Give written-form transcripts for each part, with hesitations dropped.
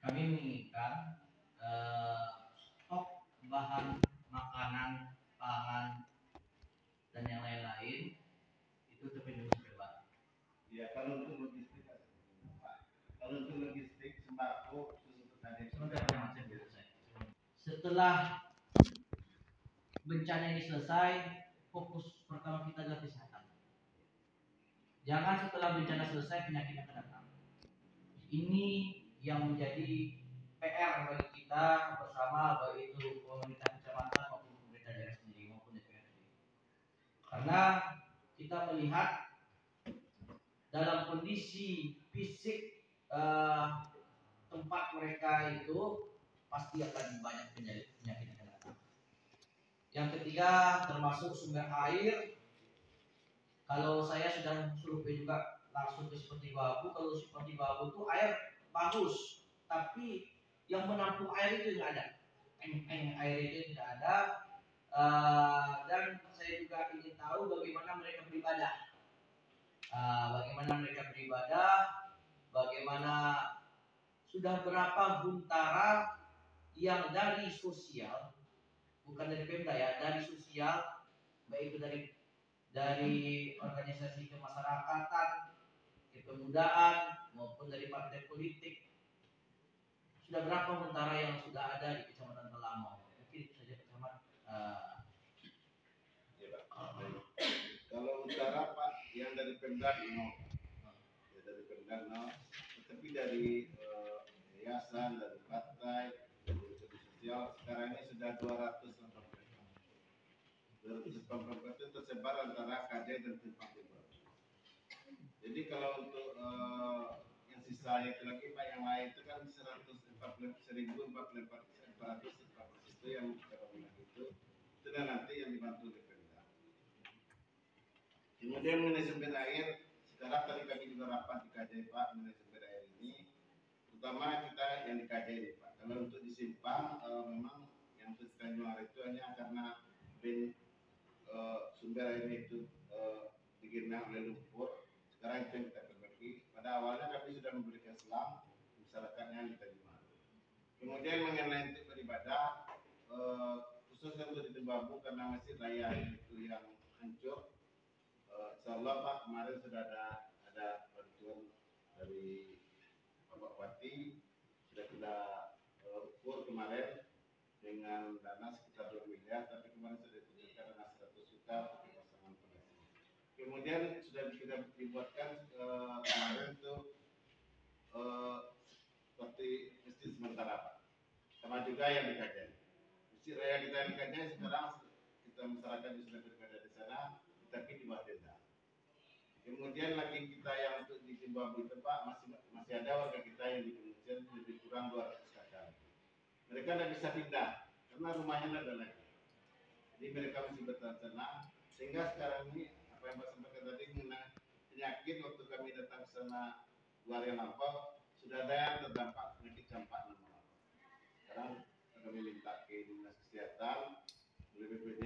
kami menginginkan stok bahan makanan, pangan, dan yang lain-lain itu terpenuhi sampai lebaran. Ya, kalau untuk logistik, sembako setelah bencana ini selesai, fokus pertama kita adalah kesehatan. Jangan setelah bencana selesai penyakit akan datang. Ini yang menjadi PR bagi kita bersama, baik itu pemerintah kecamatan maupun pemerintah daerah sendiri maupun DPRD. Karena kita melihat dalam kondisi fisik tempat mereka itu pasti akan banyak penyakit yang datang. Yang ketiga termasuk sumber air. Kalau saya sudah survei juga langsung ke Seperti Babu, kalau Seperti Babu itu air bagus, tapi yang menampung air itu tidak ada. Air itu tidak ada. Dan saya juga ingin tahu bagaimana mereka beribadah. Bagaimana sudah berapa huntara yang dari sosial, bukan dari Pemda ya, dari sosial, baik itu dari organisasi kemasyarakatan, kepemudaan maupun dari partai politik. Sudah berapa huntara yang sudah ada di Kecamatan Telamau? Mungkin itu saja Kecamatan. Ya, Pak. Kalau utara Pak, yang dari Pemda no. Ya, dari Pemda no. Tetapi dari yayasan, dari partai, dari sosial sekarang ini sudah 280 itu tersebar antara KJ dan Simpang Timur. Jadi kalau untuk yang sisanya itu lagi Pak, yang lain itu kan 1.044 itu yang kita bilang itu dan nanti yang dibantu oleh Pemda. Kemudian mengenai sumber air, sekarang tadi kami juga rapat di KJ Pak mengenai sumber air ini, terutama kita yang di KJ ini Pak. Kalau untuk di Simpang memang yang sekitar Januari itu hanya karena sumber airnya itu digenang oleh lumpur. Sekarang itu yang kita perbaiki. Pada awalnya kami sudah memberikan selang masyarakatnya yang diterima. Kemudian mengenai untuk beribadah, khususnya untuk di Tembabu karena masjid raya itu yang hancur. Insyaallah Pak, kemarin sudah ada bantuan dari Bapak Bupati, sudah kita ukur kemarin dengan dana sekitar 2 miliar, tapi kemarin sudah ditunjukkan dana 100 juta untuk pasangan pengganti. Kemudian sudah kita dibuatkan kemarin itu seperti masjid sementara Pak, sama juga yang di Kajai. Masjid raya kita di Kajai sekarang kita masyarakat sudah beribadah di sana, tapi di bawah tenda. Kemudian lagi kita yang untuk di Zimbabwe itu Pak, masih ada warga kita yang di pengungsian lebih kurang 200 kakak. Mereka tidak bisa pindah karena rumahnya tidak ada lagi. Jadi mereka masih bertahan sana. Sehingga sekarang ini apa yang Pak sampaikan tadi mengenai penyakit, waktu kami datang ke sana 2 hari yang lampau sudah ada yang terdampak penyakit campak nama. Sekarang kami minta ke dinas kesehatan, oleh BPD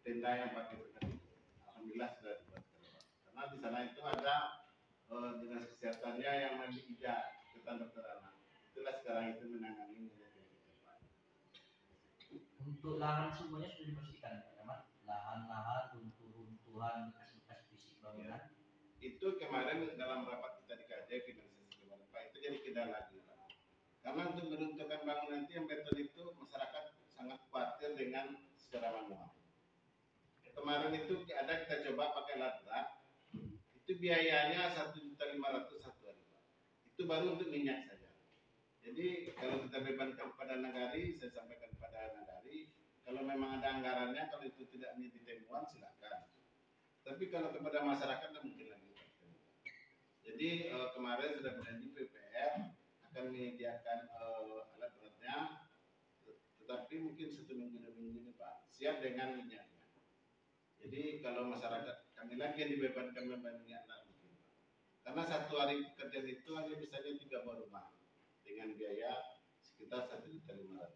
tenda yang pakai terkait. Alhamdulillah sudah dibuatkan Pak. Karena di sana itu ada dinas kesehatannya yang tidak ketan dokter anak. Itulah sekarang itu menangani. Untuk lahan semuanya sudah dibersihkan, teman. Lahan-lahan, runtuhan, bekas-bekas fisik bangunan. Ya. Itu kemarin dalam rapat kita di KJ finansiasi kemarin Pak, itu jadi tidak lagi Pak. Karena untuk meruntuhkan bangunan itu yang beton itu masyarakat sangat khawatir dengan secara manual. Kemarin itu ada kita coba pakai lat-lat, itu biayanya 1.500.000 satu hari Pak. Itu baru untuk minyak saja. Jadi kalau kita bebankan pada Nagari, saya sampaikan pada Nagari, kalau memang ada anggarannya, kalau itu tidak menjadi temuan silakan. Tapi kalau kepada masyarakat tidak mungkin lagi. Jadi kemarin sudah berjanji PUPR akan menyediakan alat beratnya, tetapi mungkin 1 minggu 2 minggu ini Pak, siap dengan minyaknya. Jadi kalau masyarakat kami lagi yang dibebankan minyak mungkin Pak. Karena satu hari pekerjaan itu hanya bisanya 3 buah rumah dengan biaya sekitar 1.500.000.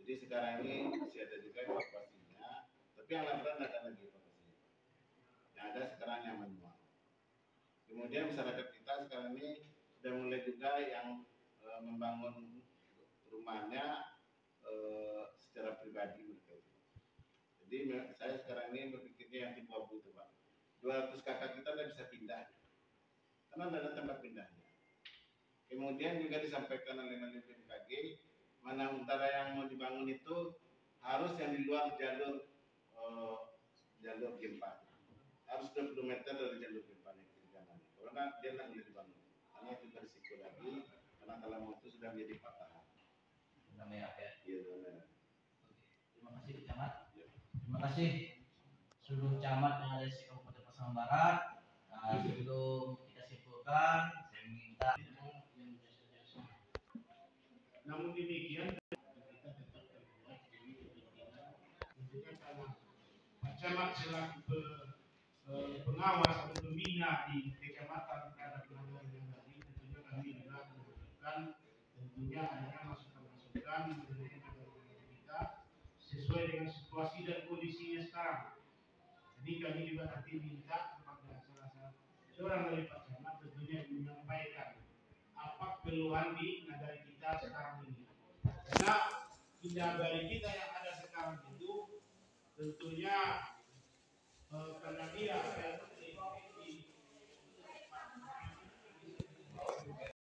Jadi sekarang ini masih ada juga evakuasinya, tapi yang laporan ada lagi evakuasinya. Yang ada sekarang yang manual. Kemudian masyarakat kita sekarang ini sudah mulai juga yang membangun rumahnya secara pribadi mereka itu. Jadi saya sekarang ini berpikirnya yang tipe abu itu Pak. 200 kakak kita tidak bisa pindah karena tidak ada tempat pindahnya. Kemudian juga disampaikan oleh BMKG, mana utara yang mau dibangun itu harus yang di luar jalur gempa. Harus 20 meter dari jalur gempa yang kiri kanan. Karena dia tidak boleh dibangun. Karena itu berisiko lagi, karena kalau mau itu sudah menjadi patahan. Zona merah ya. Iya, zona merah. Terima kasih camat. Terima kasih seluruh camat yang ada di Kabupaten Pasaman Barat. Sebelum kita simpulkan, saya minta namun demikian kita tetap berbuat demi kepentingan tentunya karena Pak Camat selaku pengawas atau pembina di kecamatan terhadap penanggulangan tadi, tentunya kami juga menentukan tentunya adanya masukan-masukan mengenai penanggulangan kita sesuai dengan situasi dan kondisinya sekarang. Jadi kami juga nanti minta kepada salah seorang dari Pak Camat tentunya menyampaikan apa keluhan di negara kita sekarang ini. Karena di negara kita yang ada sekarang itu tentunya karena dia